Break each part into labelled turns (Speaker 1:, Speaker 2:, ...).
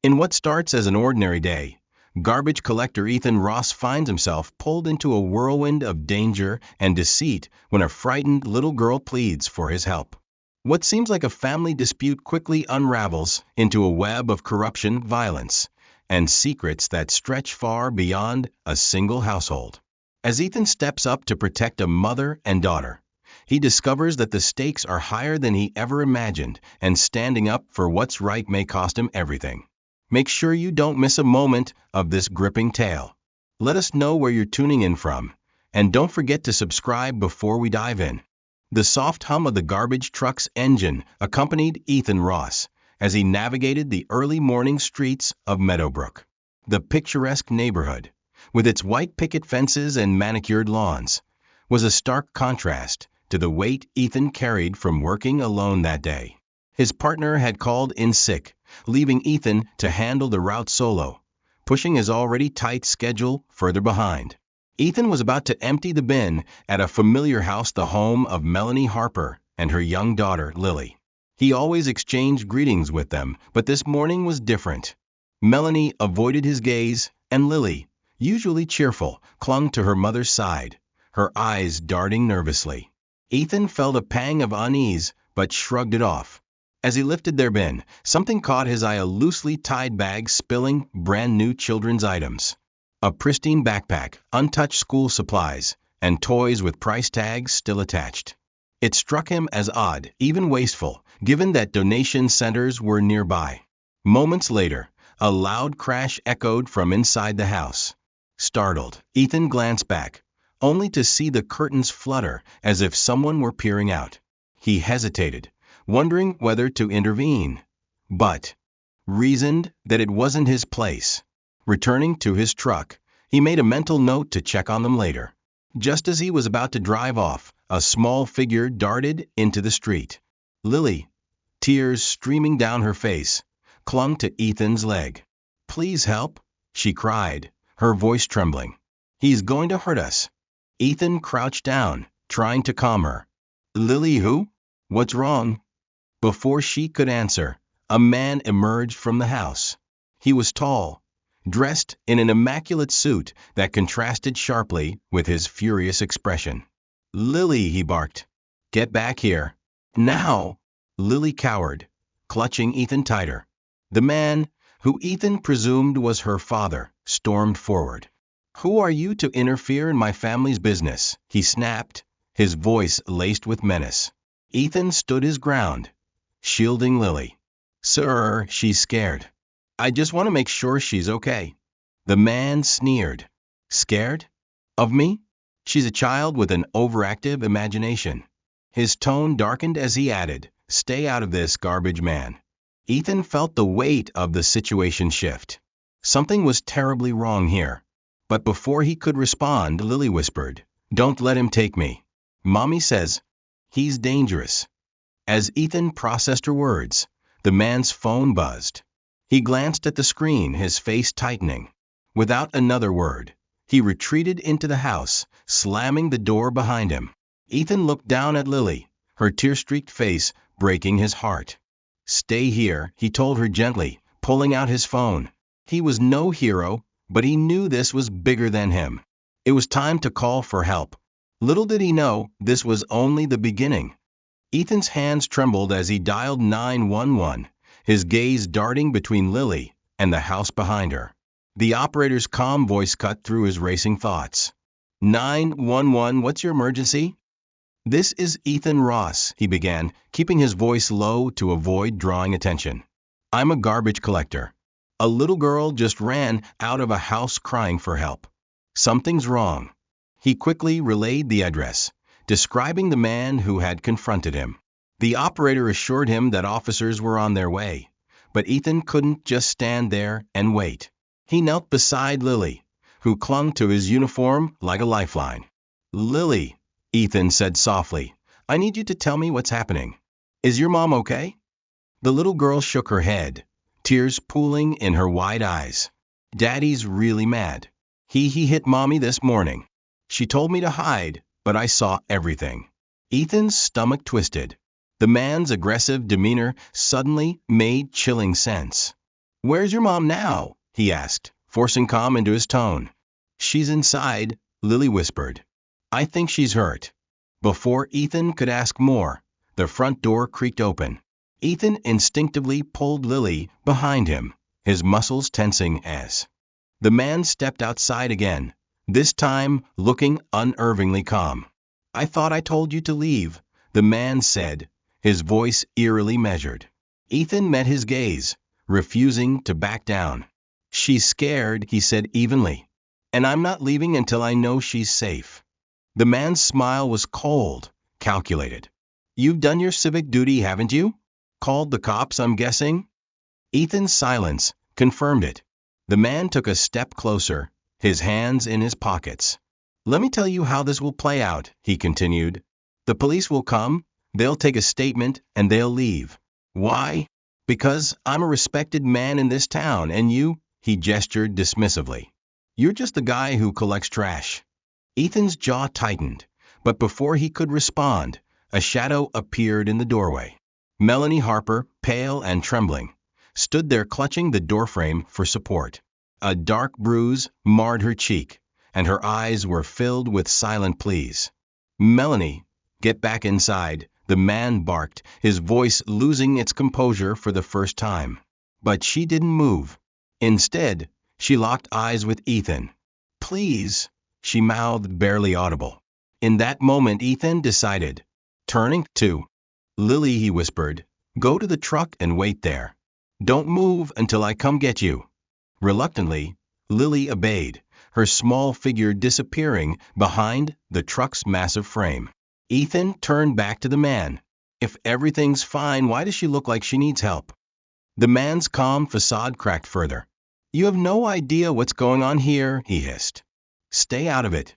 Speaker 1: In what starts as an ordinary day, garbage collector Ethan Ross finds himself pulled into a whirlwind of danger and deceit when a frightened little girl pleads for his help. What seems like a family dispute quickly unravels into a web of corruption, violence, and secrets that stretch far beyond a single household. As Ethan steps up to protect a mother and daughter, he discovers that the stakes are higher than he ever imagined, and standing up for what's right may cost him everything. Make sure you don't miss a moment of this gripping tale. Let us know where you're tuning in from, and don't forget to subscribe before we dive in. The soft hum of the garbage truck's engine accompanied Ethan Ross as he navigated the early morning streets of Meadowbrook. The picturesque neighborhood, with its white picket fences and manicured lawns, was a stark contrast to the weight Ethan carried from working alone that day. His partner had called in sick, leaving Ethan to handle the route solo, pushing his already tight schedule further behind. Ethan was about to empty the bin at a familiar house, the home of Melanie Harper and her young daughter, Lily. He always exchanged greetings with them, but this morning was different. Melanie avoided his gaze, and Lily, usually cheerful, clung to her mother's side, her eyes darting nervously. Ethan felt a pang of unease, but shrugged it off. As he lifted their bin, something caught his eye: a loosely tied bag spilling brand-new children's items. A pristine backpack, untouched school supplies, and toys with price tags still attached. It struck him as odd, even wasteful, given that donation centers were nearby. Moments later, a loud crash echoed from inside the house. Startled, Ethan glanced back, only to see the curtains flutter as if someone were peering out. He hesitated, wondering whether to intervene, but reasoned that it wasn't his place. Returning to his truck, he made a mental note to check on them later. Just as he was about to drive off, a small figure darted into the street. Lily, tears streaming down her face, clung to Ethan's leg. "Please help," she cried, her voice trembling. "He's going to hurt us." Ethan crouched down, trying to calm her. "Lily who? What's wrong?" Before she could answer, a man emerged from the house. He was tall, dressed in an immaculate suit that contrasted sharply with his furious expression. "Lily," he barked. "Get back here. Now!" Lily cowered, clutching Ethan tighter. The man, who Ethan presumed was her father, stormed forward. "Who are you to interfere in my family's business?" he snapped, his voice laced with menace. Ethan stood his ground, shielding Lily. "Sir," she's scared. "I just want to make sure she's okay." The man sneered. "Scared? Of me? She's a child with an overactive imagination." His tone darkened as he added, "Stay out of this, garbage man." Ethan felt the weight of the situation shift. Something was terribly wrong here. But before he could respond, Lily whispered, "Don't let him take me. Mommy says he's dangerous." As Ethan processed her words, the man's phone buzzed. He glanced at the screen, his face tightening. Without another word, he retreated into the house, slamming the door behind him. Ethan looked down at Lily, her tear-streaked face breaking his heart. "Stay here," he told her gently, pulling out his phone. He was no hero, but he knew this was bigger than him. It was time to call for help. Little did he know, this was only the beginning. Ethan's hands trembled as he dialed 911, his gaze darting between Lily and the house behind her. The operator's calm voice cut through his racing thoughts. 911, what's your emergency?" "This is Ethan Ross," he began, keeping his voice low to avoid drawing attention. "I'm a garbage collector. A little girl just ran out of a house crying for help. Something's wrong." He quickly relayed the address, describing the man who had confronted him. The operator assured him that officers were on their way, but Ethan couldn't just stand there and wait. He knelt beside Lily, who clung to his uniform like a lifeline. "Lily," Ethan said softly, "I need you to tell me what's happening. Is your mom okay?" The little girl shook her head, tears pooling in her wide eyes. "Daddy's really mad. He hit Mommy this morning. She told me to hide, but I saw everything." Ethan's stomach twisted. The man's aggressive demeanor suddenly made chilling sense. "Where's your mom now?" he asked, forcing calm into his tone. "She's inside," Lily whispered. "I think she's hurt." Before Ethan could ask more, the front door creaked open. Ethan instinctively pulled Lily behind him, his muscles tensing as the man stepped outside again, this time looking unervingly calm. "I thought I told you to leave," the man said, his voice eerily measured. Ethan met his gaze, refusing to back down. "She's scared," he said evenly. "And I'm not leaving until I know she's safe." The man's smile was cold, calculated. "You've done your civic duty, haven't you? Called the cops, I'm guessing?" Ethan's silence confirmed it. The man took a step closer, his hands in his pockets. "Let me tell you how this will play out," he continued. "The police will come, they'll take a statement, and they'll leave. Why? Because I'm a respected man in this town, and you," he gestured dismissively, "you're just the guy who collects trash." Ethan's jaw tightened, but before he could respond, a shadow appeared in the doorway. Melanie Harper, pale and trembling, stood there clutching the doorframe for support. A dark bruise marred her cheek, and her eyes were filled with silent pleas. "Melanie, get back inside," the man barked, his voice losing its composure for the first time. But she didn't move. Instead, she locked eyes with Ethan. "Please," she mouthed, barely audible. In that moment Ethan decided. Turning to Lily, he whispered, "Go to the truck and wait there. Don't move until I come get you." Reluctantly, Lily obeyed, her small figure disappearing behind the truck's massive frame. Ethan turned back to the man. "If everything's fine, why does she look like she needs help?" The man's calm facade cracked further. "You have no idea what's going on here," he hissed. "Stay out of it."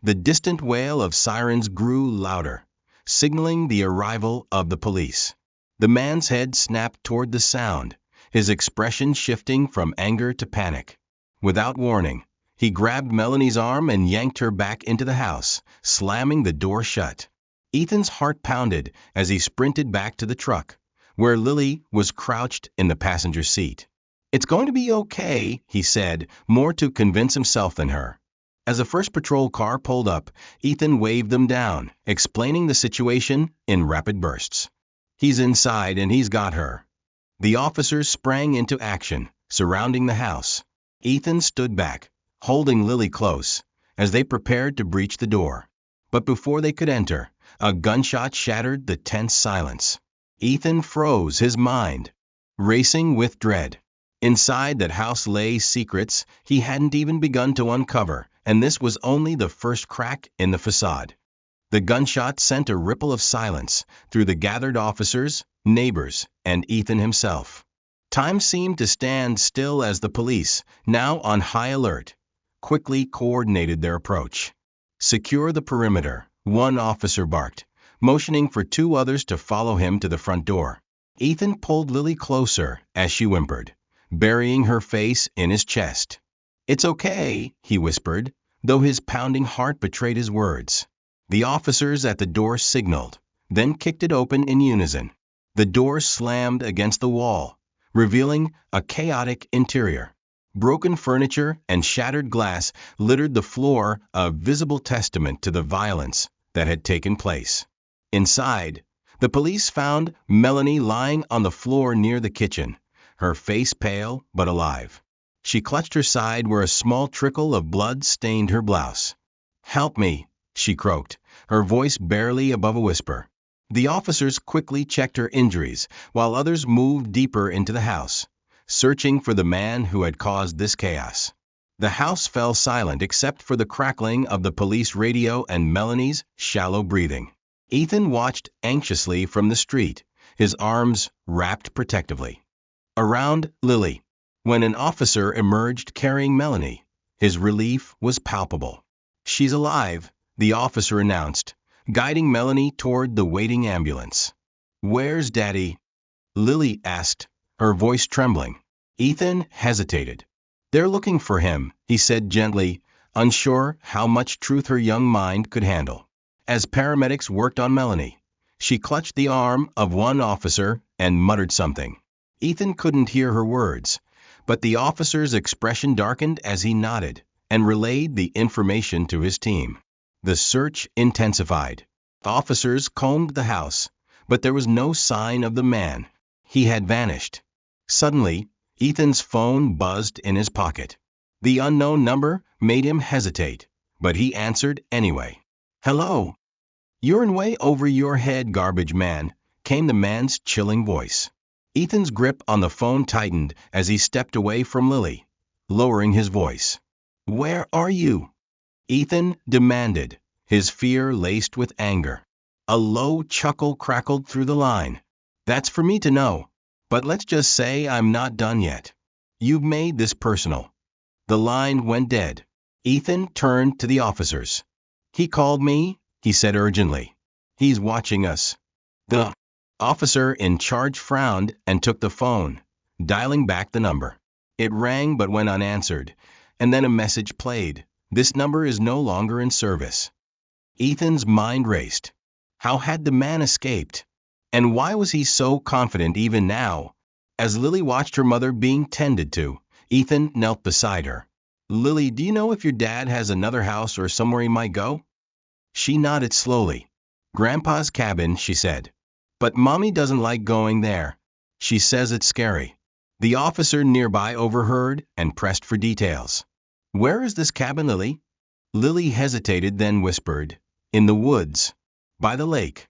Speaker 1: The distant wail of sirens grew louder, signaling the arrival of the police. The man's head snapped toward the sound, his expression shifting from anger to panic. Without warning, he grabbed Melanie's arm and yanked her back into the house, slamming the door shut. Ethan's heart pounded as he sprinted back to the truck, where Lily was crouched in the passenger seat. "It's going to be okay," he said, more to convince himself than her. As a first patrol car pulled up, Ethan waved them down, explaining the situation in rapid bursts. "He's inside and he's got her." The officers sprang into action, surrounding the house. Ethan stood back, holding Lily close, as they prepared to breach the door. But before they could enter, a gunshot shattered the tense silence. Ethan froze, his mind racing with dread. Inside that house lay secrets he hadn't even begun to uncover, and this was only the first crack in the facade. The gunshot sent a ripple of silence through the gathered officers, neighbors, and Ethan himself. Time seemed to stand still as the police, now on high alert, quickly coordinated their approach. "Secure the perimeter," one officer barked, motioning for two others to follow him to the front door. Ethan pulled Lily closer as she whimpered, burying her face in his chest. "It's okay," he whispered, though his pounding heart betrayed his words. The officers at the door signaled, then kicked it open in unison. The door slammed against the wall, revealing a chaotic interior. Broken furniture and shattered glass littered the floor, a visible testament to the violence that had taken place. Inside, the police found Melanie lying on the floor near the kitchen, her face pale but alive. She clutched her side where a small trickle of blood stained her blouse. "Help me," she croaked, her voice barely above a whisper. The officers quickly checked her injuries, while others moved deeper into the house, searching for the man who had caused this chaos. The house fell silent except for the crackling of the police radio and Melanie's shallow breathing. Ethan watched anxiously from the street, his arms wrapped protectively around Lily. When an officer emerged carrying Melanie, his relief was palpable. "She's alive," the officer announced, guiding Melanie toward the waiting ambulance. "Where's Daddy?" Lily asked, her voice trembling. Ethan hesitated. "They're looking for him," he said gently, unsure how much truth her young mind could handle. As paramedics worked on Melanie, she clutched the arm of one officer and muttered something. Ethan couldn't hear her words, but the officer's expression darkened as he nodded and relayed the information to his team. The search intensified. Officers combed the house, but there was no sign of the man. He had vanished. Suddenly, Ethan's phone buzzed in his pocket. The unknown number made him hesitate, but he answered anyway. "Hello." "You're in way over your head, garbage man," came the man's chilling voice. Ethan's grip on the phone tightened as he stepped away from Lily, lowering his voice. "Where are you?" Ethan demanded, his fear laced with anger. A low chuckle crackled through the line. "That's for me to know, but let's just say I'm not done yet. You've made this personal." The line went dead. Ethan turned to the officers. "He called me," he said urgently. "He's watching us." The officer in charge frowned and took the phone, dialing back the number. It rang but went unanswered, and then a message played. "This number is no longer in service." Ethan's mind raced. How had the man escaped? And why was he so confident even now? As Lily watched her mother being tended to, Ethan knelt beside her. "Lily, do you know if your dad has another house or somewhere he might go?" She nodded slowly. "Grandpa's cabin," she said. "But Mommy doesn't like going there. She says it's scary." The officer nearby overheard and pressed for details. "Where is this cabin, Lily?" Lily hesitated, then whispered, "In the woods, by the lake."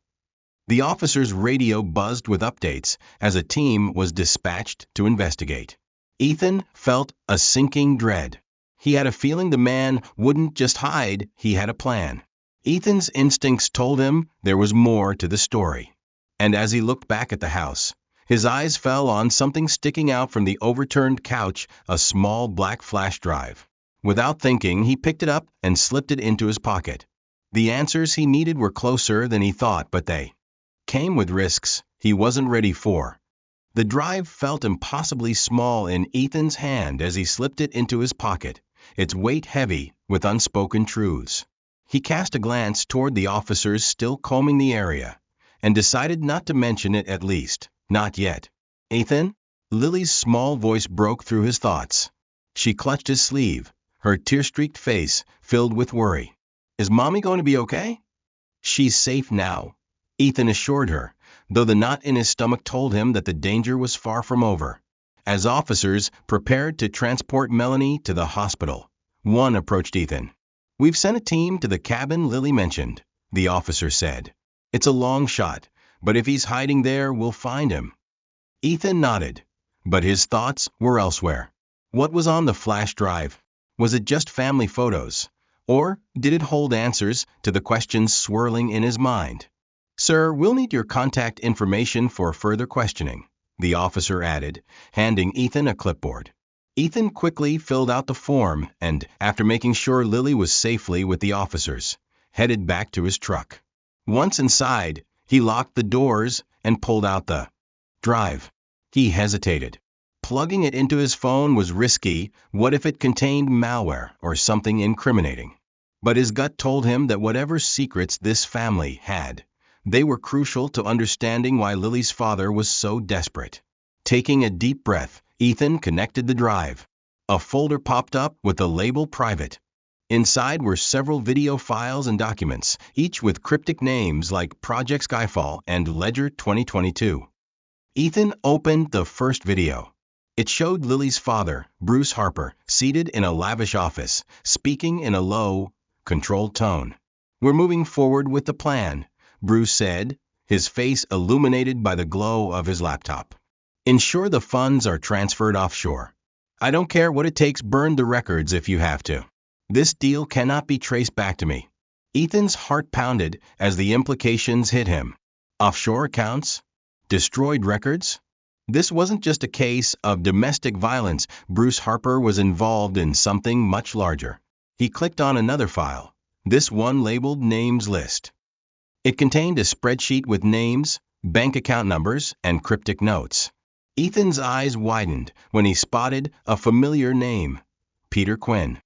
Speaker 1: The officer's radio buzzed with updates as a team was dispatched to investigate. Ethan felt a sinking dread. He had a feeling the man wouldn't just hide, he had a plan. Ethan's instincts told him there was more to the story. And as he looked back at the house, his eyes fell on something sticking out from the overturned couch, a small black flash drive. Without thinking, he picked it up and slipped it into his pocket. The answers he needed were closer than he thought, but they came with risks he wasn't ready for. The drive felt impossibly small in Ethan's hand as he slipped it into his pocket, its weight heavy with unspoken truths. He cast a glance toward the officers still combing the area, and decided not to mention it, at least, not yet. "Ethan?" Lily's small voice broke through his thoughts. She clutched his sleeve, her tear-streaked face filled with worry. "Is Mommy going to be okay?" "She's safe now," Ethan assured her, though the knot in his stomach told him that the danger was far from over. As officers prepared to transport Melanie to the hospital, one approached Ethan. "We've sent a team to the cabin Lily mentioned," the officer said. "It's a long shot, but if he's hiding there, we'll find him." Ethan nodded, but his thoughts were elsewhere. What was on the flash drive? Was it just family photos? Or did it hold answers to the questions swirling in his mind? "Sir, we'll need your contact information for further questioning," the officer added, handing Ethan a clipboard. Ethan quickly filled out the form and, after making sure Lily was safely with the officers, headed back to his truck. Once inside, he locked the doors and pulled out the drive. He hesitated. Plugging it into his phone was risky. What if it contained malware or something incriminating? But his gut told him that whatever secrets this family had, they were crucial to understanding why Lily's father was so desperate. Taking a deep breath, Ethan connected the drive. A folder popped up with the label "Private." Inside were several video files and documents, each with cryptic names like Project Skyfall and Ledger 2022. Ethan opened the first video. It showed Lily's father, Bruce Harper, seated in a lavish office, speaking in a low, controlled tone. "We're moving forward with the plan," Bruce said, his face illuminated by the glow of his laptop. "Ensure the funds are transferred offshore. I don't care what it takes, burn the records if you have to. This deal cannot be traced back to me." Ethan's heart pounded as the implications hit him. Offshore accounts? Destroyed records? This wasn't just a case of domestic violence. Bruce Harper was involved in something much larger. He clicked on another file, this one labeled Names List. It contained a spreadsheet with names, bank account numbers, and cryptic notes. Ethan's eyes widened when he spotted a familiar name, Peter Quinn,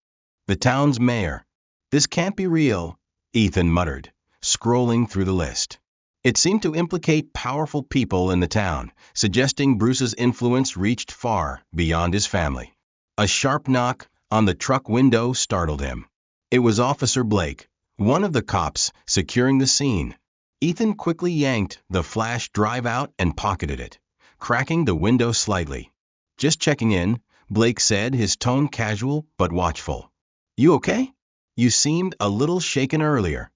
Speaker 1: the town's mayor. "This can't be real," Ethan muttered, scrolling through the list. It seemed to implicate powerful people in the town, suggesting Bruce's influence reached far beyond his family. A sharp knock on the truck window startled him. It was Officer Blake, one of the cops, securing the scene. Ethan quickly yanked the flash drive out and pocketed it, cracking the window slightly. "Just checking in," Blake said, his tone casual but watchful. "You okay? You seemed a little shaken earlier."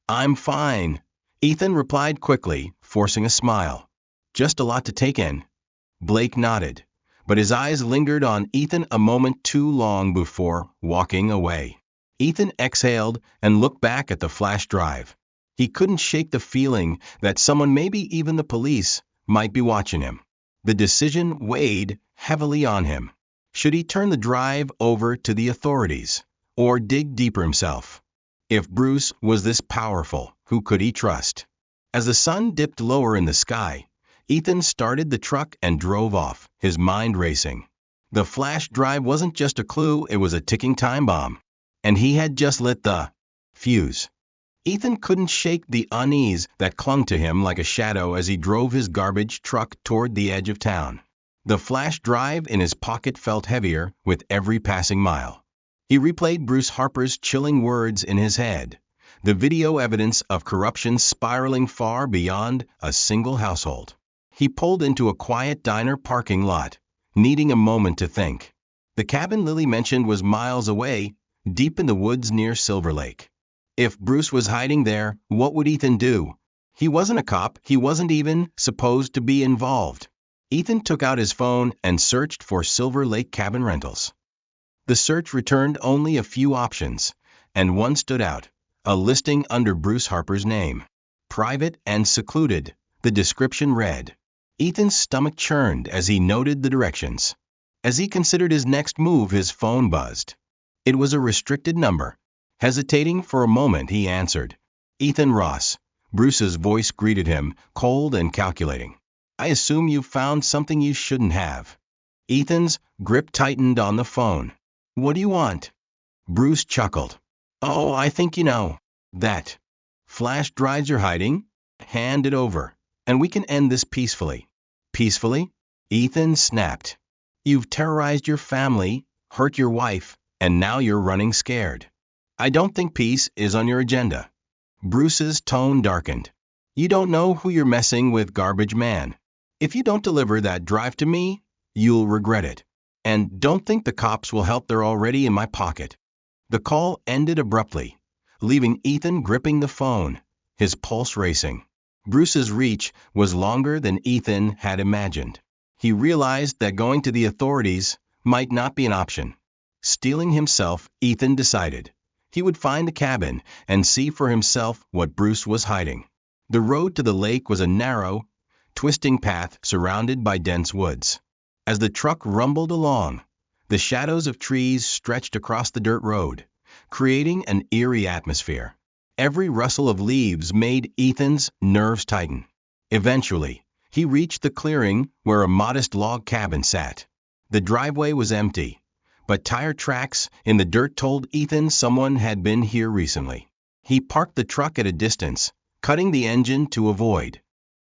Speaker 1: "I'm fine," Ethan replied quickly, forcing a smile. "Just a lot to take in." Blake nodded, but his eyes lingered on Ethan a moment too long before walking away. Ethan exhaled and looked back at the flash drive. He couldn't shake the feeling that someone, maybe even the police, might be watching him. The decision weighed heavily on him. Should he turn the drive over to the authorities, or dig deeper himself? If Bruce was this powerful, who could he trust? As the sun dipped lower in the sky, Ethan started the truck and drove off, his mind racing. The flash drive wasn't just a clue, it was a ticking time bomb. And he had just lit the fuse. Ethan couldn't shake the unease that clung to him like a shadow as he drove his garbage truck toward the edge of town. The flash drive in his pocket felt heavier with every passing mile. He replayed Bruce Harper's chilling words in his head, the video evidence of corruption spiraling far beyond a single household. He pulled into a quiet diner parking lot, needing a moment to think. The cabin Lily mentioned was miles away, deep in the woods near Silver Lake. If Bruce was hiding there, what would Ethan do? He wasn't a cop, he wasn't even supposed to be involved. Ethan took out his phone and searched for Silver Lake cabin rentals. The search returned only a few options, and one stood out, a listing under Bruce Harper's name. "Private and secluded," the description read. Ethan's stomach churned as he noted the directions. As he considered his next move, his phone buzzed. It was a restricted number. Hesitating for a moment, he answered. "Ethan Ross." Bruce's voice greeted him, cold and calculating. "I assume you found something you shouldn't have." Ethan's grip tightened on the phone. "What do you want?" Bruce chuckled. "Oh, I think you know. That flash drives you're hiding? Hand it over, and we can end this peacefully." "Peacefully?" Ethan snapped. "You've terrorized your family, hurt your wife, and now you're running scared. I don't think peace is on your agenda." Bruce's tone darkened. "You don't know who you're messing with, garbage man. If you don't deliver that drive to me, you'll regret it. And don't think the cops will help, they're already in my pocket." The call ended abruptly, leaving Ethan gripping the phone, his pulse racing. Bruce's reach was longer than Ethan had imagined. He realized that going to the authorities might not be an option. Steeling himself, Ethan decided he would find the cabin and see for himself what Bruce was hiding. The road to the lake was a narrow, twisting path surrounded by dense woods. As the truck rumbled along, the shadows of trees stretched across the dirt road, creating an eerie atmosphere. Every rustle of leaves made Ethan's nerves tighten. Eventually, he reached the clearing where a modest log cabin sat. The driveway was empty, but tire tracks in the dirt told Ethan someone had been here recently. He parked the truck at a distance, cutting the engine to avoid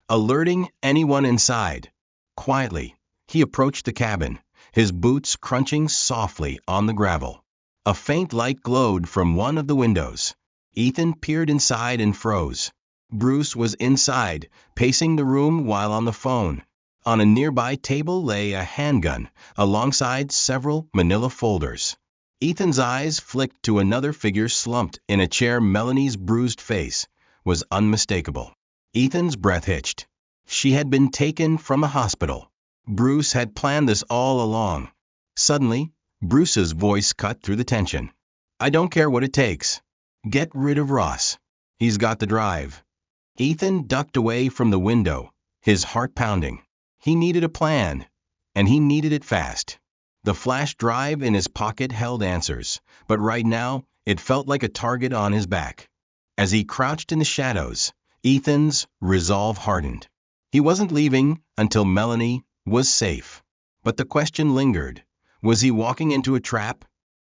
Speaker 1: alerting anyone inside. Quietly, he approached the cabin, his boots crunching softly on the gravel. A faint light glowed from one of the windows. Ethan peered inside and froze. Bruce was inside, pacing the room while on the phone. On a nearby table lay a handgun, alongside several manila folders. Ethan's eyes flicked to another figure slumped in a chair. Melanie's bruised face was unmistakable. Ethan's breath hitched. She had been taken from a hospital. Bruce had planned this all along. Suddenly, Bruce's voice cut through the tension. "I don't care what it takes. Get rid of Ross. He's got the drive." Ethan ducked away from the window, his heart pounding. He needed a plan, and he needed it fast. The flash drive in his pocket held answers, but right now, it felt like a target on his back. As he crouched in the shadows, Ethan's resolve hardened. He wasn't leaving until Melanie was safe. But the question lingered. Was he walking into a trap?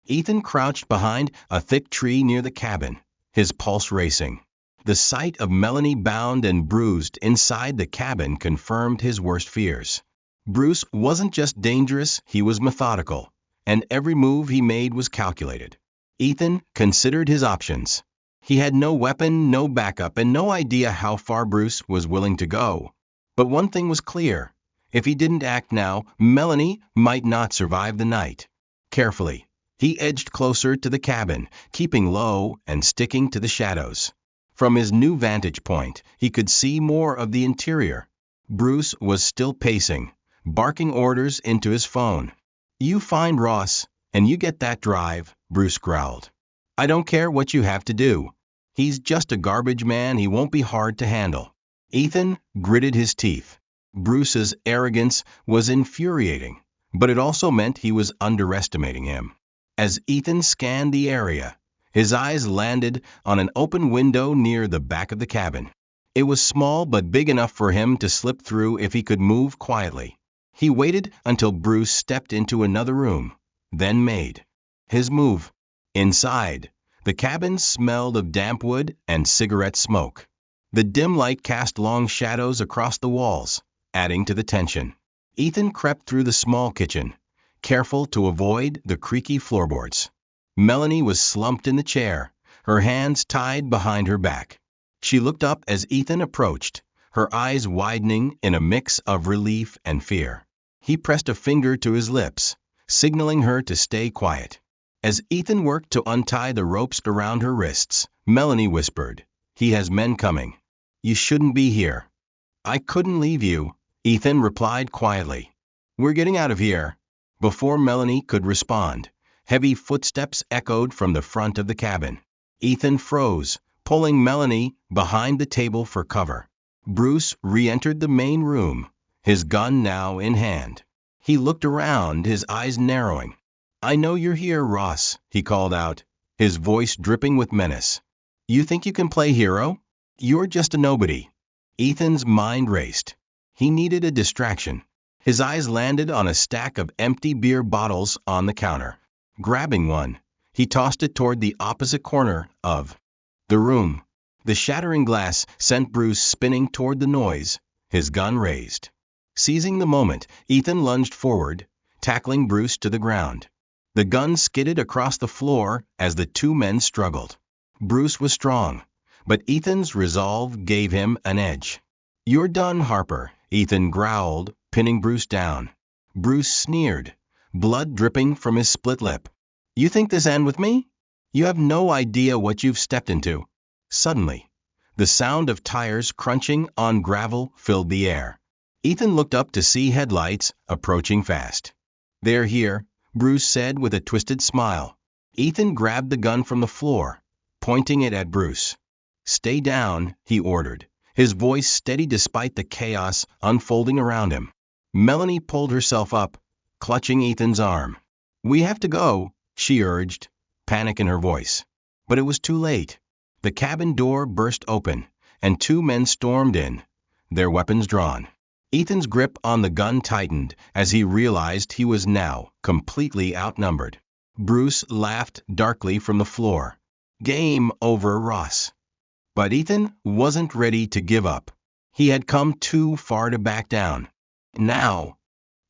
Speaker 1: Ethan crouched behind a thick tree near the cabin, his pulse racing. The sight of Melanie bound and bruised inside the cabin confirmed his worst fears. Bruce wasn't just dangerous, he was methodical, and every move he made was calculated. Ethan considered his options. He had no weapon, no backup, and no idea how far Bruce was willing to go. But one thing was clear. If he didn't act now, Melanie might not survive the night. Carefully, he edged closer to the cabin, keeping low and sticking to the shadows. From his new vantage point, he could see more of the interior. Bruce was still pacing, barking orders into his phone. "You find Ross, and you get that drive," Bruce growled. "I don't care what you have to do. He's just a garbage man, he won't be hard to handle." Ethan gritted his teeth. Bruce's arrogance was infuriating, but it also meant he was underestimating him. As Ethan scanned the area, his eyes landed on an open window near the back of the cabin. It was small but big enough for him to slip through if he could move quietly. He waited until Bruce stepped into another room, then made his move. Inside, the cabin smelled of damp wood and cigarette smoke. The dim light cast long shadows across the walls, adding to the tension. Ethan crept through the small kitchen, careful to avoid the creaky floorboards. Melanie was slumped in the chair, her hands tied behind her back. She looked up as Ethan approached, her eyes widening in a mix of relief and fear. He pressed a finger to his lips, signaling her to stay quiet. As Ethan worked to untie the ropes around her wrists, Melanie whispered, "He has men coming. You shouldn't be here." "I couldn't leave you," Ethan replied quietly. "We're getting out of here." Before Melanie could respond, heavy footsteps echoed from the front of the cabin. Ethan froze, pulling Melanie behind the table for cover. Bruce re-entered the main room, his gun now in hand. He looked around, his eyes narrowing. "I know you're here, Ross," he called out, his voice dripping with menace. "You think you can play hero? You're just a nobody." Ethan's mind raced. He needed a distraction. His eyes landed on a stack of empty beer bottles on the counter. Grabbing one, he tossed it toward the opposite corner of the room. The shattering glass sent Bruce spinning toward the noise, his gun raised. Seizing the moment, Ethan lunged forward, tackling Bruce to the ground. The gun skidded across the floor as the two men struggled. Bruce was strong, but Ethan's resolve gave him an edge. "You're done, Harper," Ethan growled, pinning Bruce down. Bruce sneered, blood dripping from his split lip. "You think this ends with me? You have no idea what you've stepped into." Suddenly, the sound of tires crunching on gravel filled the air. Ethan looked up to see headlights approaching fast. "They're here," Bruce said with a twisted smile. Ethan grabbed the gun from the floor, pointing it at Bruce. "Stay down," he ordered, his voice steady despite the chaos unfolding around him. Melanie pulled herself up, clutching Ethan's arm. "We have to go," she urged, panic in her voice. But it was too late. The cabin door burst open, and two men stormed in, their weapons drawn. Ethan's grip on the gun tightened as he realized he was now completely outnumbered. Bruce laughed darkly from the floor. "Game over, Ross." But Ethan wasn't ready to give up. He had come too far to back down. Now,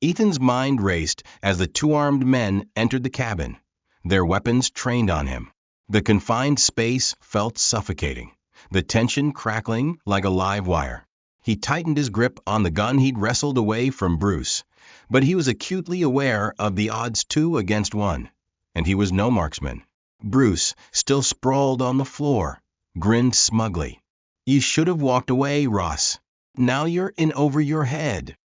Speaker 1: Ethan's mind raced as the two armed men entered the cabin, their weapons trained on him. The confined space felt suffocating, the tension crackling like a live wire. He tightened his grip on the gun he'd wrestled away from Bruce, but he was acutely aware of the odds 2 against 1, and he was no marksman. Bruce, still sprawled on the floor, grinned smugly. "You should have walked away, Ross. Now you're in over your head."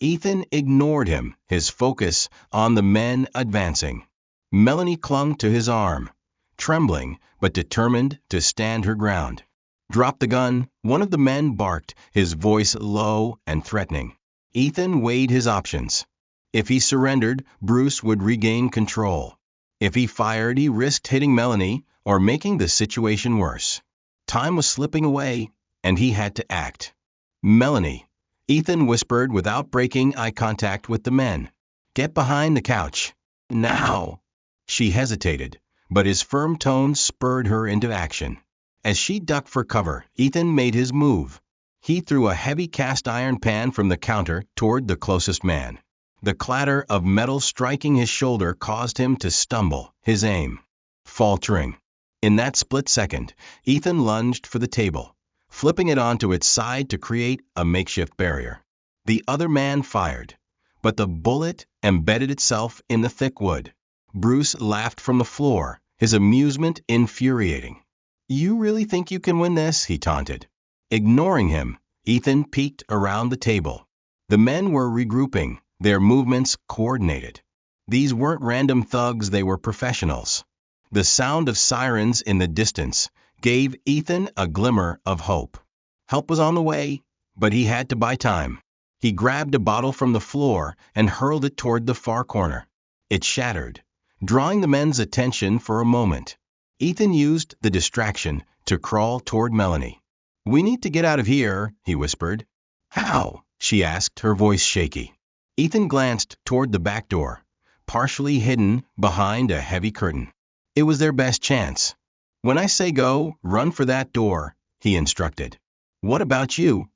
Speaker 1: Ethan ignored him, his focus on the men advancing. Melanie clung to his arm, trembling but determined to stand her ground. "Drop the gun," one of the men barked, his voice low and threatening. Ethan weighed his options. If he surrendered, Bruce would regain control. If he fired, he risked hitting Melanie or making the situation worse. Time was slipping away, and he had to act. "Melanie," Ethan whispered without breaking eye contact with the men. "Get behind the couch. Now." She hesitated, but his firm tone spurred her into action. As she ducked for cover, Ethan made his move. He threw a heavy cast iron pan from the counter toward the closest man. The clatter of metal striking his shoulder caused him to stumble, his aim faltering. In that split second, Ethan lunged for the table, flipping it onto its side to create a makeshift barrier. The other man fired, but the bullet embedded itself in the thick wood. Bruce laughed from the floor, his amusement infuriating. "You really think you can win this?" he taunted. Ignoring him, Ethan peeked around the table. The men were regrouping, their movements coordinated. These weren't random thugs, they were professionals. The sound of sirens in the distance gave Ethan a glimmer of hope. Help was on the way, but he had to buy time. He grabbed a bottle from the floor and hurled it toward the far corner. It shattered, drawing the men's attention for a moment. Ethan used the distraction to crawl toward Melanie. "We need to get out of here," he whispered. "How?" she asked, her voice shaky. Ethan glanced toward the back door, partially hidden behind a heavy curtain. It was their best chance. "When I say go, run for that door," he instructed. "What about you?"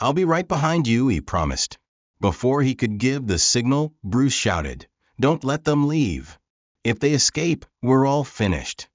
Speaker 1: "I'll be right behind you," he promised. Before he could give the signal, Bruce shouted, "Don't let them leave. If they escape, we're all finished."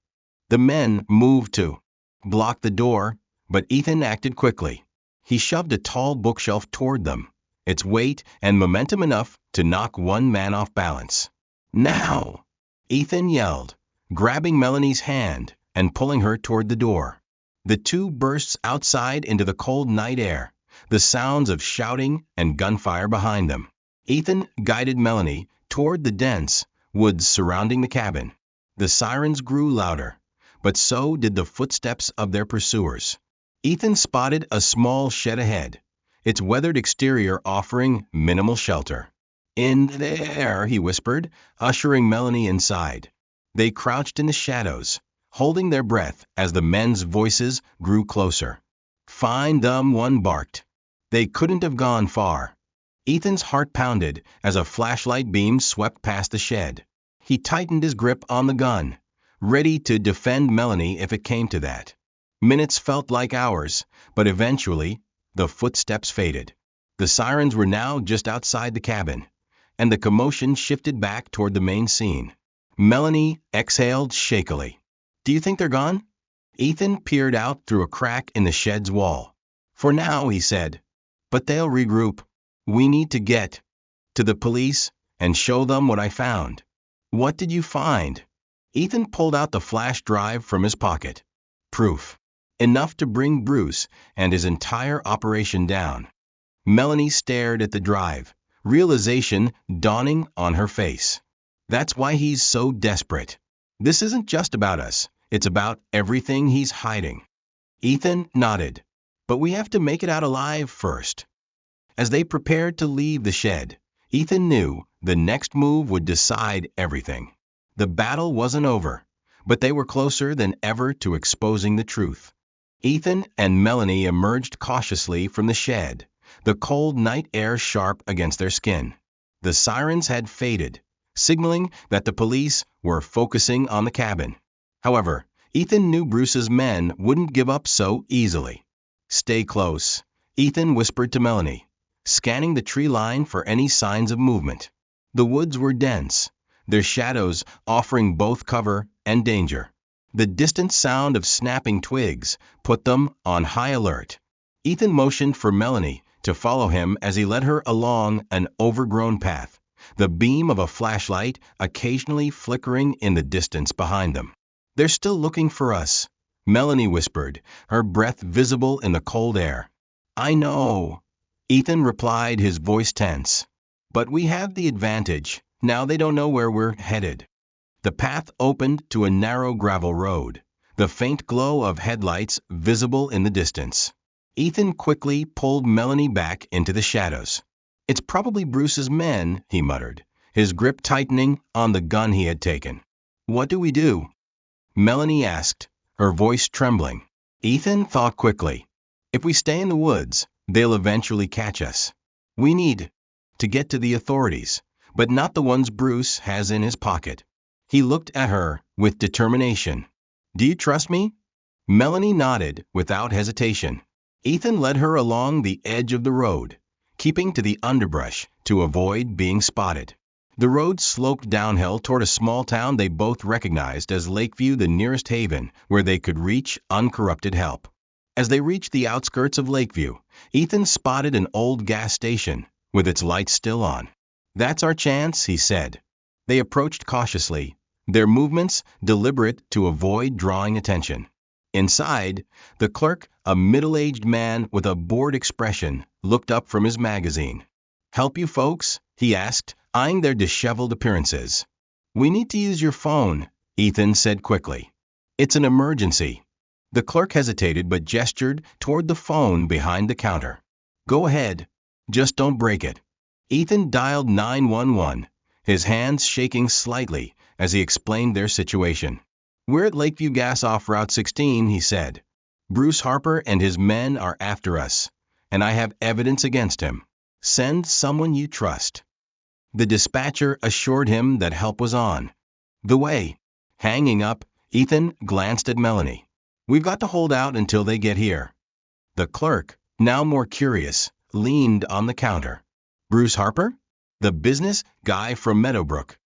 Speaker 1: The men moved to block the door, but Ethan acted quickly. He shoved a tall bookshelf toward them, its weight and momentum enough to knock one man off balance. "Now!" Ethan yelled, grabbing Melanie's hand and pulling her toward the door. The two burst outside into the cold night air, the sounds of shouting and gunfire behind them. Ethan guided Melanie toward the dense woods surrounding the cabin. The sirens grew louder, but so did the footsteps of their pursuers. Ethan spotted a small shed ahead, its weathered exterior offering minimal shelter. "In there," he whispered, ushering Melanie inside. They crouched in the shadows, holding their breath as the men's voices grew closer. "Find them," one barked. They couldn't have gone far. Ethan's heart pounded as a flashlight beam swept past the shed. He tightened his grip on the gun, ready to defend Melanie if it came to that. Minutes felt like hours, but eventually, the footsteps faded. The sirens were now just outside the cabin, and the commotion shifted back toward the main scene. Melanie exhaled shakily. "Do you think they're gone?" Ethan peered out through a crack in the shed's wall. "For now," he said, "but they'll regroup. We need to get to the police and show them what I found." "What did you find?" Ethan pulled out the flash drive from his pocket. Proof. Enough to bring Bruce and his entire operation down. Melanie stared at the drive, realization dawning on her face. That's why he's so desperate. This isn't just about us, it's about everything he's hiding. Ethan nodded. "But we have to make it out alive first." As they prepared to leave the shed, Ethan knew the next move would decide everything. The battle wasn't over, but they were closer than ever to exposing the truth. Ethan and Melanie emerged cautiously from the shed, the cold night air sharp against their skin. The sirens had faded, signaling that the police were focusing on the cabin. However, Ethan knew Bruce's men wouldn't give up so easily. "Stay close," Ethan whispered to Melanie, scanning the tree line for any signs of movement. The woods were dense, their shadows offering both cover and danger. The distant sound of snapping twigs put them on high alert. Ethan motioned for Melanie to follow him as he led her along an overgrown path, the beam of a flashlight occasionally flickering in the distance behind them. "They're still looking for us," Melanie whispered, her breath visible in the cold air. "I know," Ethan replied, his voice tense. "But we have the advantage. Now they don't know where we're headed." The path opened to a narrow gravel road, the faint glow of headlights visible in the distance. Ethan quickly pulled Melanie back into the shadows. "It's probably Bruce's men," he muttered, his grip tightening on the gun he had taken. "What do we do?" Melanie asked, her voice trembling. Ethan thought quickly. "If we stay in the woods, they'll eventually catch us. We need to get to the authorities, but not the ones Bruce has in his pocket." He looked at her with determination. "Do you trust me?" Melanie nodded without hesitation. Ethan led her along the edge of the road, keeping to the underbrush to avoid being spotted. The road sloped downhill toward a small town they both recognized as Lakeview, the nearest haven where they could reach uncorrupted help. As they reached the outskirts of Lakeview, Ethan spotted an old gas station with its lights still on. "That's our chance," he said. They approached cautiously, their movements deliberate to avoid drawing attention. Inside, the clerk, a middle-aged man with a bored expression, looked up from his magazine. "Help you folks?" he asked, eyeing their disheveled appearances. "We need to use your phone," Ethan said quickly. "It's an emergency." The clerk hesitated but gestured toward the phone behind the counter. "Go ahead. Just don't break it." Ethan dialed 911, his hands shaking slightly as he explained their situation. "We're at Lakeview Gas off Route 16, he said. "Bruce Harper and his men are after us, and I have evidence against him. Send someone you trust." The dispatcher assured him that help was on the way. Hanging up, Ethan glanced at Melanie. "We've got to hold out until they get here." The clerk, now more curious, leaned on the counter. "Bruce Harper? The business guy from Meadowbrook?"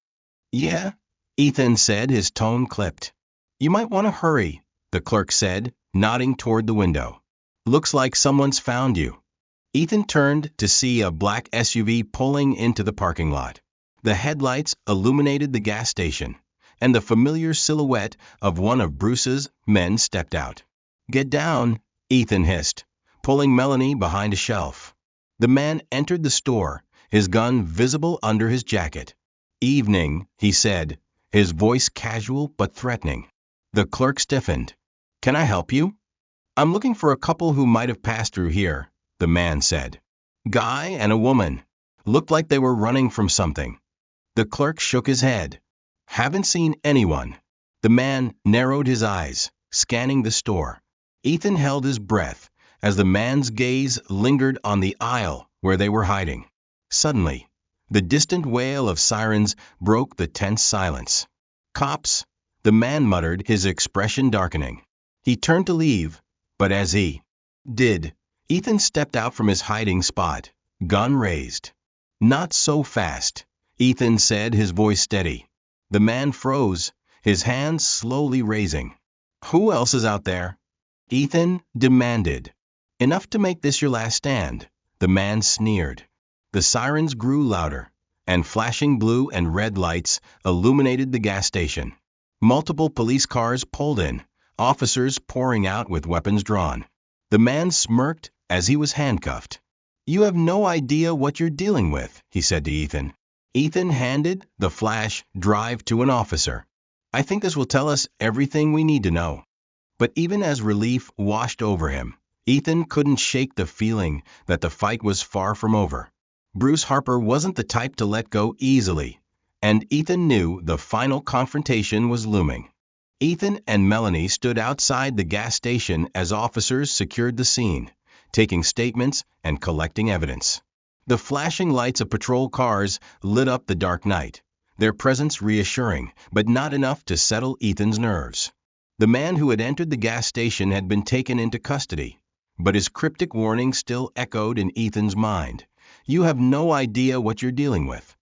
Speaker 1: "Yeah," Ethan said, his tone clipped. "You might want to hurry," the clerk said, nodding toward the window. "Looks like someone's found you." Ethan turned to see a black SUV pulling into the parking lot. The headlights illuminated the gas station, and the familiar silhouette of one of Bruce's men stepped out. "Get down," Ethan hissed, pulling Melanie behind a shelf. The man entered the store, his gun visible under his jacket. "Evening," he said, his voice casual but threatening. The clerk stiffened. "Can I help you?" "I'm looking for a couple who might have passed through here," the man said. "Guy and a woman. Looked like they were running from something." The clerk shook his head. "Haven't seen anyone." The man narrowed his eyes, scanning the store. Ethan held his breath as the man's gaze lingered on the aisle where they were hiding. Suddenly, the distant wail of sirens broke the tense silence. "Cops," the man muttered, his expression darkening. He turned to leave, but as he did, Ethan stepped out from his hiding spot, gun raised. "Not so fast," Ethan said, his voice steady. The man froze, his hands slowly raising. "Who else is out there?" Ethan demanded. "Enough to make this your last stand," the man sneered. The sirens grew louder, and flashing blue and red lights illuminated the gas station. Multiple police cars pulled in, officers pouring out with weapons drawn. The man smirked as he was handcuffed. "You have no idea what you're dealing with," he said to Ethan. Ethan handed the flash drive to an officer. "I think this will tell us everything we need to know." But even as relief washed over him, Ethan couldn't shake the feeling that the fight was far from over. Bruce Harper wasn't the type to let go easily, and Ethan knew the final confrontation was looming. Ethan and Melanie stood outside the gas station as officers secured the scene, taking statements and collecting evidence. The flashing lights of patrol cars lit up the dark night, their presence reassuring, but not enough to settle Ethan's nerves. The man who had entered the gas station had been taken into custody, but his cryptic warning still echoed in Ethan's mind. "You have no idea what you're dealing with."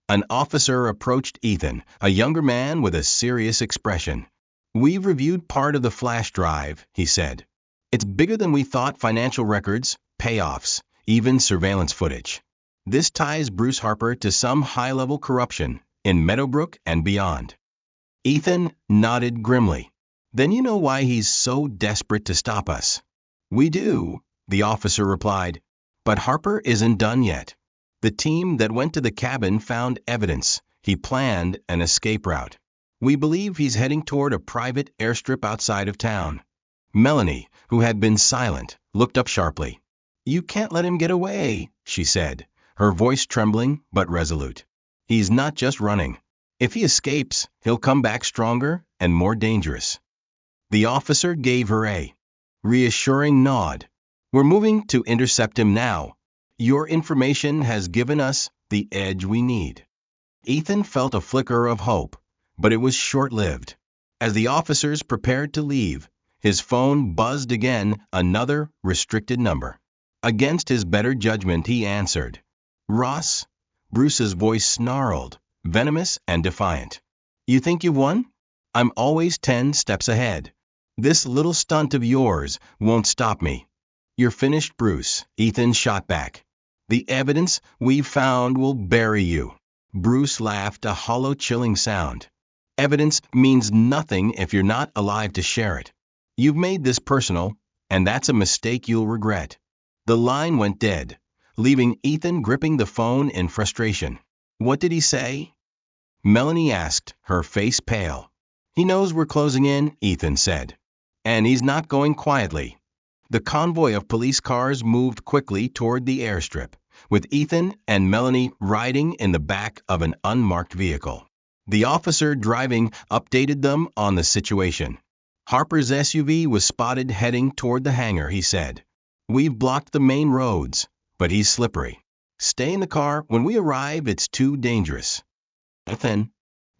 Speaker 1: An officer approached Ethan, a younger man with a serious expression. "We've reviewed part of the flash drive," he said. "It's bigger than we thought: financial records, payoffs, even surveillance footage. This ties Bruce Harper to some high-level corruption in Meadowbrook and beyond." Ethan nodded grimly. "Then you know why he's so desperate to stop us." "We do," the officer replied. "But Harper isn't done yet. The team that went to the cabin found evidence. He planned an escape route. We believe he's heading toward a private airstrip outside of town." Melanie, who had been silent, looked up sharply. "You can't let him get away," she said, her voice trembling but resolute. "He's not just running. If he escapes, he'll come back stronger and more dangerous." The officer gave her a reassuring nod. "We're moving to intercept him now. Your information has given us the edge we need." Ethan felt a flicker of hope, but it was short-lived. As the officers prepared to leave, His phone buzzed again, another restricted number. Against his better judgment, he answered. Ross? Bruce's voice snarled, venomous and defiant. You think you've won? I'm always 10 steps ahead. This little stunt of yours won't stop me. You're finished, Bruce, Ethan shot back. The evidence we've found will bury you. Bruce laughed, a hollow, chilling sound. Evidence means nothing if you're not alive to share it. You've made this personal, and that's a mistake you'll regret. The line went dead, leaving Ethan gripping the phone in frustration. What did he say? Melanie asked, her face pale. He knows we're closing in, Ethan said. And he's not going quietly. The convoy of police cars moved quickly toward the airstrip, with Ethan and Melanie riding in the back of an unmarked vehicle. The officer driving updated them on the situation. Harper's SUV was spotted heading toward the hangar, he said. We've blocked the main roads, but he's slippery. Stay in the car. When we arrive, it's too dangerous. Ethan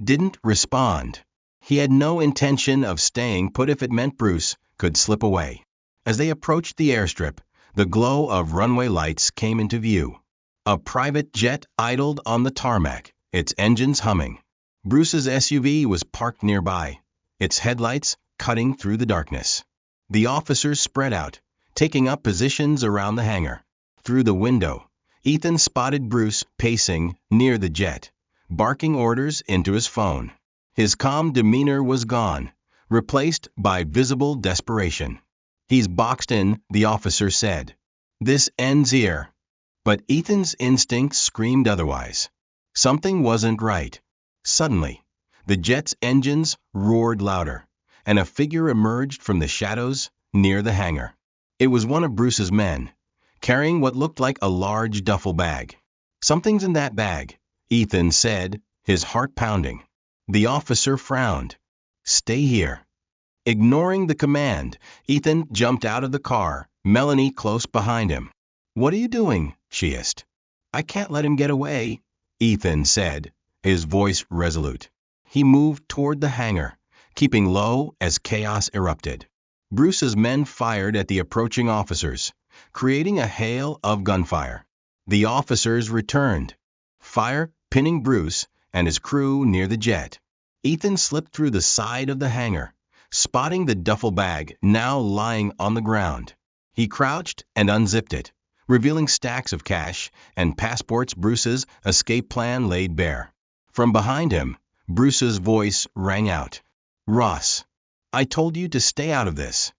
Speaker 1: didn't respond. He had no intention of staying put if it meant Bruce could slip away. As they approached the airstrip, the glow of runway lights came into view. A private jet idled on the tarmac, its engines humming. Bruce's SUV was parked nearby, its headlights cutting through the darkness. The officers spread out, taking up positions around the hangar. Through the window, Ethan spotted Bruce pacing near the jet, barking orders into his phone. His calm demeanor was gone, replaced by visible desperation. He's boxed in, the officer said. This ends here. But Ethan's instincts screamed otherwise. Something wasn't right. Suddenly, the jet's engines roared louder, and a figure emerged from the shadows near the hangar. It was one of Bruce's men, carrying what looked like a large duffel bag. Something's in that bag, Ethan said, his heart pounding. The officer frowned. Stay here. Ignoring the command, Ethan jumped out of the car, Melanie close behind him. What are you doing? She hissed. I can't let him get away, Ethan said, his voice resolute. He moved toward the hangar, keeping low as chaos erupted. Bruce's men fired at the approaching officers, creating a hail of gunfire. The officers returned, fire pinning Bruce and his crew near the jet. Ethan slipped through the side of the hangar, spotting the duffel bag now lying on the ground. He crouched and unzipped it, revealing stacks of cash and passports. Bruce's escape plan laid bare. From behind him, Bruce's voice rang out. Ross, I told you to stay out of this.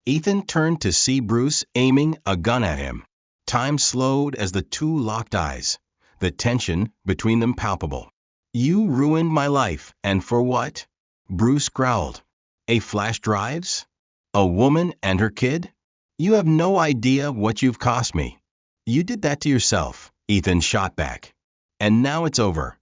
Speaker 1: Ethan turned to see Bruce aiming a gun at him. Time slowed as the two locked eyes, the tension between them palpable. You ruined my life, and for what? Bruce growled. A flash drives? A woman and her kid? You have no idea what you've cost me. You did that to yourself, Ethan shot back. And now it's over.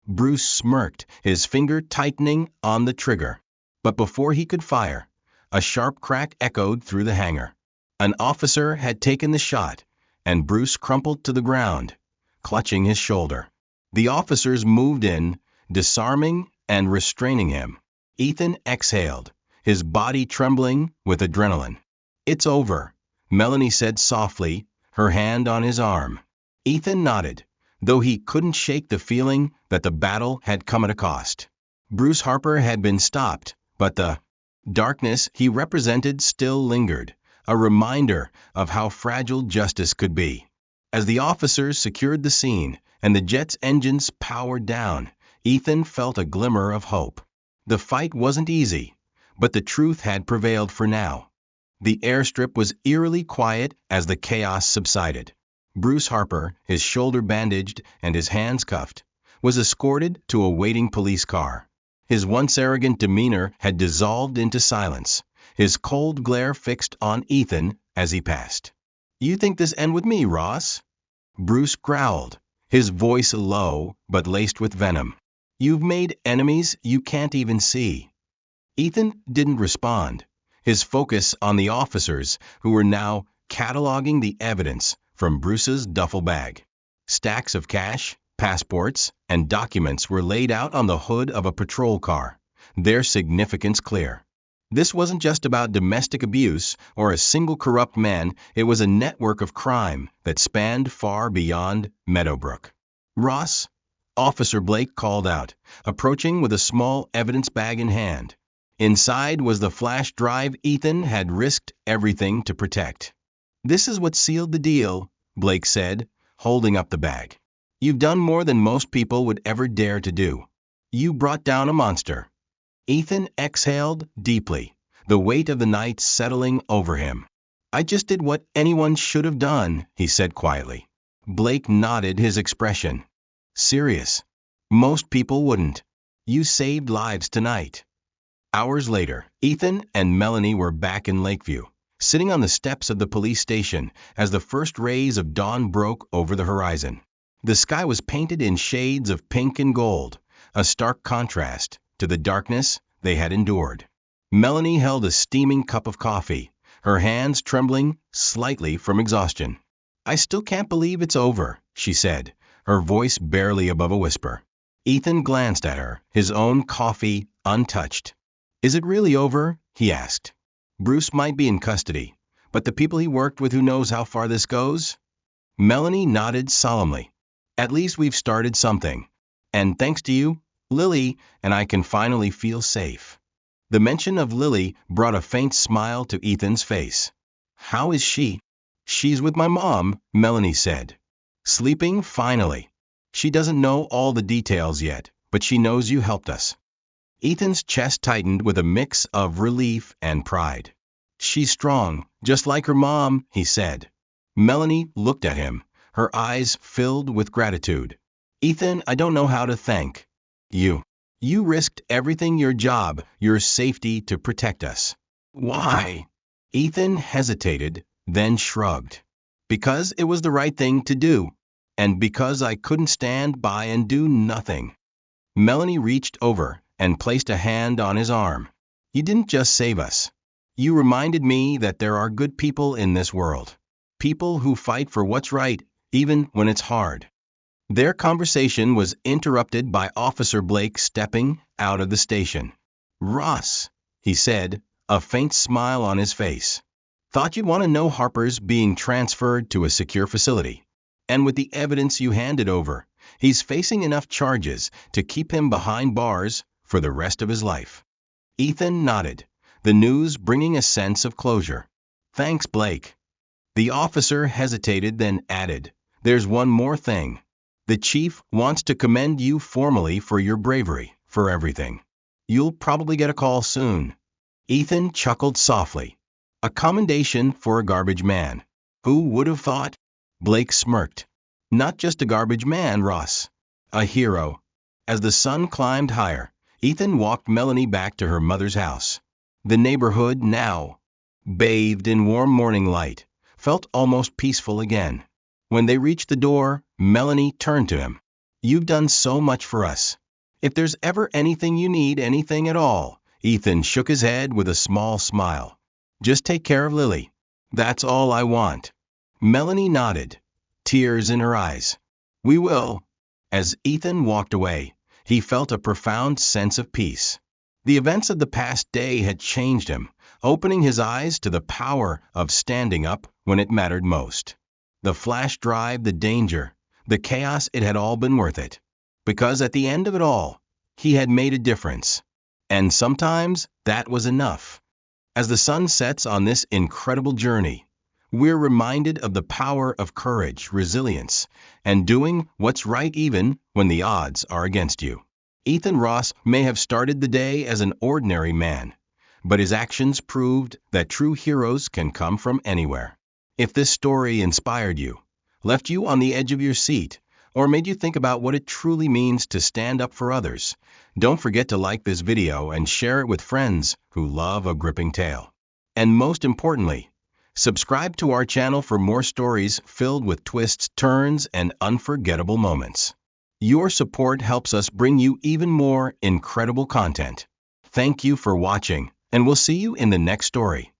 Speaker 1: Bruce smirked, his finger tightening on the trigger. But before he could fire, a sharp crack echoed through the hangar. An officer had taken the shot, and Bruce crumpled to the ground, clutching his shoulder. The officers moved in, disarming and restraining him. Ethan exhaled, his body trembling with adrenaline. It's over, Melanie said softly, her hand on his arm. Ethan nodded, though he couldn't shake the feeling that the battle had come at a cost. Bruce Harper had been stopped, but the darkness he represented still lingered, a reminder of how fragile justice could be. As the officers secured the scene and the jet's engines powered down, Ethan felt a glimmer of hope. The fight wasn't easy, but the truth had prevailed for now. The airstrip was eerily quiet as the chaos subsided. Bruce Harper, his shoulder bandaged and his hands cuffed, was escorted to a waiting police car. His once arrogant demeanor had dissolved into silence, his cold glare fixed on Ethan as he passed. You think this end with me, Ross? Bruce growled, his voice low but laced with venom. You've made enemies you can't even see. Ethan didn't respond, his focus on the officers who were now cataloging the evidence from Bruce's duffel bag. Stacks of cash, passports, and documents were laid out on the hood of a patrol car, their significance clear. This wasn't just about domestic abuse or a single corrupt man, it was a network of crime that spanned far beyond Meadowbrook. Ross, Officer Blake called out, approaching with a small evidence bag in hand. Inside was the flash drive Ethan had risked everything to protect. This is what sealed the deal, Blake said, holding up the bag. You've done more than most people would ever dare to do. You brought down a monster. Ethan exhaled deeply, the weight of the night settling over him. I just did what anyone should have done, he said quietly. Blake nodded, his expression serious. Most people wouldn't. You saved lives tonight. Hours later, Ethan and Melanie were back in Lakeview, sitting on the steps of the police station as the first rays of dawn broke over the horizon. The sky was painted in shades of pink and gold, a stark contrast to the darkness they had endured. Melanie held a steaming cup of coffee, her hands trembling slightly from exhaustion. I still can't believe it's over, she said, her voice barely above a whisper. Ethan glanced at her, his own coffee untouched. Is it really over? He asked. Bruce might be in custody, but the people he worked with, who knows how far this goes? Melanie nodded solemnly. At least we've started something. And thanks to you, Lily and I can finally feel safe. The mention of Lily brought a faint smile to Ethan's face. How is she? She's with my mom, Melanie said. Sleeping finally. She doesn't know all the details yet, but she knows you helped us. Ethan's chest tightened with a mix of relief and pride. She's strong, just like her mom, he said. Melanie looked at him, her eyes filled with gratitude. Ethan, I don't know how to thank you. You risked everything, your job, your safety, to protect us. Why? Ethan hesitated, then shrugged. Because it was the right thing to do, and because I couldn't stand by and do nothing. Melanie reached over and placed a hand on his arm. You didn't just save us. You reminded me that there are good people in this world. People who fight for what's right, even when it's hard. Their conversation was interrupted by Officer Blake stepping out of the station. Ross, he said, a faint smile on his face. Thought you'd want to know Harper's being transferred to a secure facility. And with the evidence you handed over, he's facing enough charges to keep him behind bars for the rest of his life. Ethan nodded, the news bringing a sense of closure. Thanks, Blake. The officer hesitated, then added, There's one more thing. The chief wants to commend you formally for your bravery, for everything. You'll probably get a call soon. Ethan chuckled softly. A commendation for a garbage man. Who would have thought? Blake smirked. Not just a garbage man, Ross. A hero. As the sun climbed higher, Ethan walked Melanie back to her mother's house. The neighborhood, now bathed in warm morning light, felt almost peaceful again. When they reached the door, Melanie turned to him. You've done so much for us. If there's ever anything you need, anything at all, Ethan shook his head with a small smile. Just take care of Lily. That's all I want. Melanie nodded, tears in her eyes. We will. As Ethan walked away, he felt a profound sense of peace. The events of the past day had changed him, opening his eyes to the power of standing up when it mattered most. The flash drive, the danger, the chaos, it had all been worth it. Because at the end of it all, he had made a difference. And sometimes that was enough. As the sun sets on this incredible journey, we're reminded of the power of courage, resilience, and doing what's right even when the odds are against you. Ethan Ross may have started the day as an ordinary man, but his actions proved that true heroes can come from anywhere. If this story inspired you, left you on the edge of your seat, or made you think about what it truly means to stand up for others, don't forget to like this video and share it with friends who love a gripping tale. And most importantly, subscribe to our channel for more stories filled with twists, turns, and unforgettable moments. Your support helps us bring you even more incredible content. Thank you for watching, and we'll see you in the next story.